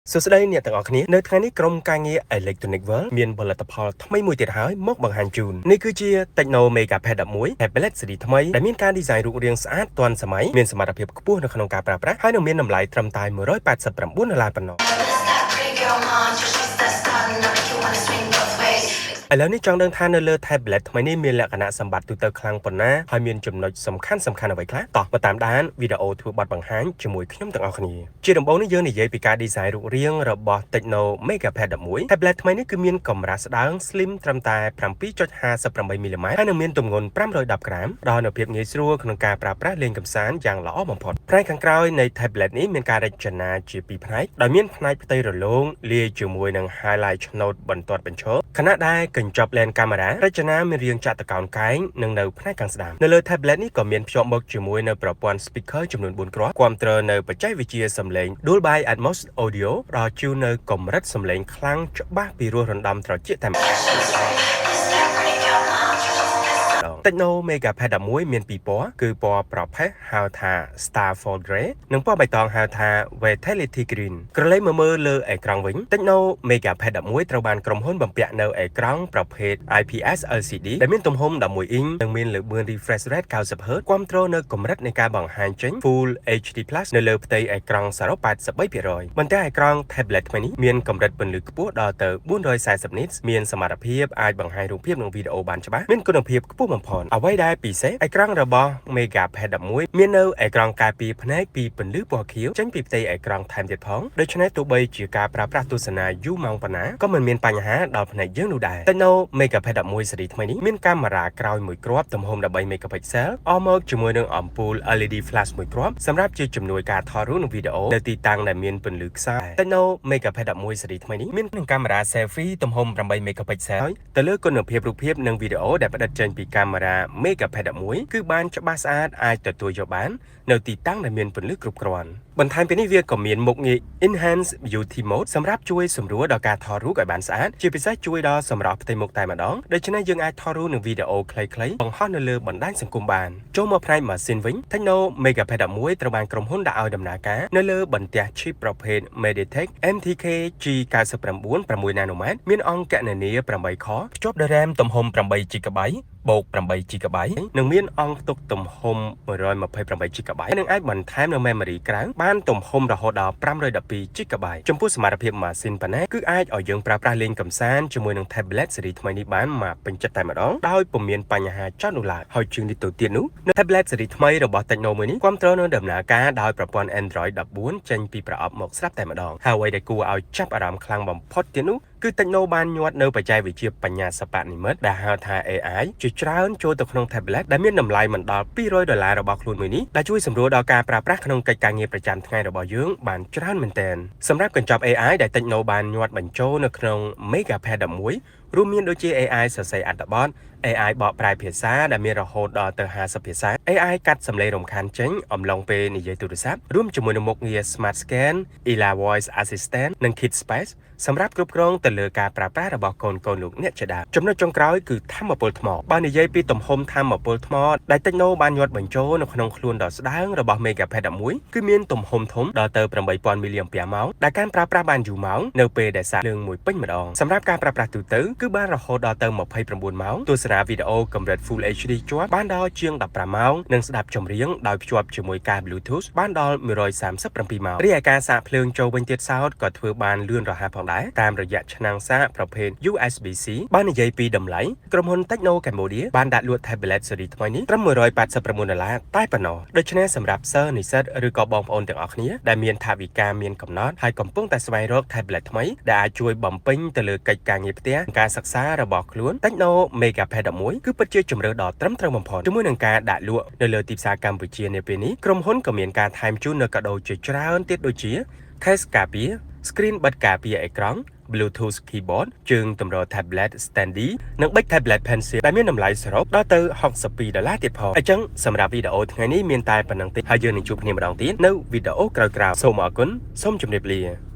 សួស្តីអ្នកទាំងអស់គ្នានៅថ្ងៃនេះក្រុមការងារ Electronic World មានផលិតផលថ្មីមួយទៀតហើយមកបង្ហាញជូននេះគឺជា Techno Megapad 11 Tablet ស៊េរីថ្មីដែលមានការ design រូបរាងស្អាតទាន់សម័យមានសមត្ថភាពខ្ពស់នៅក្នុងការប្រើប្រាស់ហើយនឹងមានតម្លៃត្រឹមតែ$189ប៉ុណ្ណោះឥឡូវនេះចង់ដឹងថានៅលើ tablet ថ្មីនេះមានលក្ខណៈសម្បត្តិទូទៅខ្លាំងប៉ុណ្ណាហើយមានចំណុចសំខាន់អ្វីខ្លះតោះមកតាមដានវីដេអូធ្វើបទបង្ហាញជាមួយខ្ញុំទាំងអស់គ្នាជាដំបូងនេះយើងនិយាយពីការ design រូបរាងរបស់ Techno Megapad 11 tablet ថ្មីនេះគឺមានកម្រាស់ស្ដើង slim ត្រឹមតែ 7.58 មីលីម៉ែត្រហើយនឹងមានទម្ងន់510ក្រាមផ្ដល់នូវភាពងាយស្រួលក្នុងការប្រើប្រាស់លេងកម្សាន្តយ៉ាងល្អបំផុតផ្នែកខាងក្រោយនៃ tablet នេះមានការរចនាជាពីរផ្នែកដោយមានផ្នែកផ្ទៃរលោងលាយជាមួយនឹង highlight ឆ្នូតបន្ទាត់បញ្ឈរខណៈដែលកញ្ចប់ lens camera រចនាមានរាងចតុកោណកែងនិងនៅផ្នែកខាងស្ដាំនៅលើ tablet នេះក៏មានភ្ជាប់មកជាមួយនៅប្រព័ន្ធ speaker ចំនួន4គ្រាប់គាំទ្រនៅបច្ចេកវិទ្យាសំឡេង Dolby Atmos Audio ផ្ដល់ជូននៅកម្រិតសំឡេងខ្លាំងច្បាស់ពីរោះរណ្ដំត្រជាក់តែម្ដងTechno Megapad 11មានពីរពណ៌គឺពណ៌ប្រផេះហៅថា Starfall Grey និងពណ៌បៃតងហៅថា Vitality Green ក្រឡេកមកមើលលើអេក្រង់វិញ Techno Megapad 11ត្រូវបានក្រុមហ៊ុនបំពាក់នៅអេក្រង់ប្រភេទ IPS LCD ដែលមានទំហំ11អ៊ីងនិងមានល្បឿន refresh rate 90Hz គាំទ្រនៅកម្រិតនៃការបង្ហាញចេញ Full HD+ នៅលើផ្ទៃអេក្រង់សរុប 83% បន្តែអេក្រង់ tablet ថ្មីនេះមានកម្រិតពន្លឺខ្ពស់ដល់ទៅ440 nits មានសមត្ថភាពអាចបង្ហាញរូបភាពនិងវីដេអូបានច្បាស់មានគុណភាពខ្ពស់បំផុតអ្វីដែលពិសេសអេក្រង់របស់ Megapad 11មាននៅអេក្រង់ការពារផ្នែកពីពន្លឺពណ៌ខៀវចេញពីផ្ទៃអេក្រង់ថែមទៀតផងដូច្នេះទោះបីជាការប្រើប្រាស់ទស្សនាយូរម៉ោងប៉ុណ្ណាក៏មិនមានបញ្ហាដល់ផ្នែកយើងនោះដែរ Techno Megapad 11ស៊េរីថ្មីនេះមានកាមេរ៉ាក្រោយមួយគ្រាប់ទំហំ13 megapixel អមមកជាមួយនឹងអំពូល LED flash មួយគ្រាប់សម្រាប់ជាជំនួយការថតរូបនិងវីដេអូនៅទីតាំងដែលមានពន្លឺខ្សែ Techno Megapad 11ស៊េរីថ្មីនេះមានកាមេរ៉ា selfie ទំហំ8 megapixel ហើយទៅលើគុណភាពរូបភាពនិងវីដេអូដែលផ្តិតចេញពីកាមេរ៉ា Megapad 11គឺបានច្បាស់ស្អាតអាចទទួលយកបាននៅទីតាំងដែលមានពន្លឺគ្រប់គ្រាន់បន្ថែមពីនេះវាក៏មានមុខងារ Enhance Beauty Mode សម្រាប់ជួយសម្រួលដល់ការថតរូបឲ្យបានស្អាតជាពិសេសជួយដល់សម្រស់ផ្ទៃមុខតែម្ដងដូច្នេះយើងអាចថតរូបនិងវីដេអូខ្លីៗបង្ហោះនៅលើបណ្ដាញសង្គមបានចូលមកផ្នែកម៉ាស៊ីនវិញ Techno Megapad 11ត្រូវបានក្រុមហ៊ុនដាក់ឲ្យដំណើរការនៅលើបន្ទះ chip ប្រភេទ MediaTek MTK G99 6 nanomet មានអង្គគណនា8ខភ្ជាប់ដោយ RAM ទំហំ8 GB បូក8 GB និងមានអង្គផ្ទុកទំហំ128 GB និងអាចបន្ថែមនៅ memory ក្រៅបានទំហំរហូតដល់512 GB ចំពោះសមត្ថភាពម៉ាស៊ីនប៉ុណ្ណេះគឺអាចឲ្យយើងប្រើប្រាស់លេងកម្សាន្តជាមួយនឹង tablet ស៊េរីថ្មីនេះបានមកពេញចិត្តតែម្ដងដោយពុំមានបញ្ហាចោទនោះឡើយហើយជាងនេះទៅទៀតនោះនៅ tablet ស៊េរីថ្មីរបស់ Techno មួយនេះគាំទ្រនៅដំណើរការដោយប្រព័ន្ធ Android 14ចេញពីប្រអប់មកស្រាប់តែម្ដងហើយអ្វីដែលគួរឲ្យចាប់អារម្មណ៍ខ្លាំងបំផុតទៀតនោះគឺ Techno បានញាត់នៅបច្ចេកវិទ្យាបញ្ញាសិប្បនិម្មិតដែលហៅថា AI ជាច្រើនចូលទៅក្នុង tablet ដែលមានតម្លៃមិនដល់$200របស់ខ្លួនមួយនេះដែលជួយសម្រួលដល់ការប្រើប្រាស់ក្នុងកិច្ចការងារប្រចាំថ្ងៃរបស់យើងបានច្រើនមែនទែនសម្រាប់កញ្ចប់ AI ដែល Techno បានញាត់បញ្ចូលនៅក្នុង Megapad 11រួមមានដូចជា AI សរសេរអត្ថបទ AI បកប្រែភាសាដែលមានរហូតដល់ទៅ50ភាសា AI កាត់សំឡេងរំខានចេញអំឡុងពេលនិយាយទូរស័ព្ទរួមជាមួយនឹងមុខងារ Smart Scan, Ella Voice Assistant និង Kit Space សម្រាប់គ្រប់គ្រងទៅលើការប្រើប្រាស់របស់កូនលោកអ្នកជាដើមចំណុចចុងក្រោយគឺថាមពលថ្មបើនិយាយពីទំហំថាមពលថ្មដែល Techno បានញាត់បញ្ចូលនៅក្នុងខ្លួនដ៏ស្ដើងរបស់ Megapad 11គឺមានទំហំធំដល់ទៅ8000 mAh ដែលការប្រើប្រាស់បានយូរម៉ោងនៅពេលដែលសាកភ្លើងមួយពេញម្ដងសម្រាប់ការប្រើប្រាស់ទូទៅគឺបានរហូតដល់ទៅ29ម៉ោងទស្សនាវីដេអូកម្រិត Full HD ជាប់បានដល់ជាង15ម៉ោងនិងស្ដាប់ចម្រៀងដោយភ្ជាប់ជាមួយការ Bluetooth បានដល់137ម៉ោងរីឯការសាកភ្លើងចូលវិញទៀតសោតក៏ធ្វើបានលឿនរហ័សផងដែរតាមរយៈឆ្នាំងសាកប្រភេទ USB-C បាននិយាយពីតម្លៃក្រុមហ៊ុន Techno Cambodia បានដាក់លក់ tablet ស៊េរីថ្មីនេះត្រឹម$189តែប៉ុណ្ណោះដូច្នេះសម្រាប់សិស្សនិស្សិតឬក៏បងប្អូនទាំងអស់គ្នាដែលមានថវិកាមានកំណត់ហើយកំពុងតែស្វែងរក tablet ថ្មីដែលអាចជួយបំពេញទៅលើកិច្ចការងារផ្ទះការសិក្សារបស់ខ្លួន Techno Megapad 11គឺពិតជាជម្រើសដ៏ត្រឹមត្រូវបំផុតជាមួយនឹងការដាក់លក់នៅលើទីផ្សារកម្ពុជានាពេលនេះក្រុមហ៊ុនក៏មានការថែមជូននៅកាដូជាច្រើនទៀតដូចជា case ការពារ screen បិទការពារអេក្រង់ Bluetooth keyboard ជើងទម្រ tablet standy និង big tablet pencil ដែលមានតម្លៃសរុបដល់ទៅ$62ទៀតផងអញ្ចឹងសម្រាប់វីដេអូថ្ងៃនេះមានតែប៉ុណ្្នឹងទេហើយយើងនឹងជួបគ្នាម្ដងទៀតនៅវីដេអូក្រោយៗសូមអរគុណសូមជម្រាបលា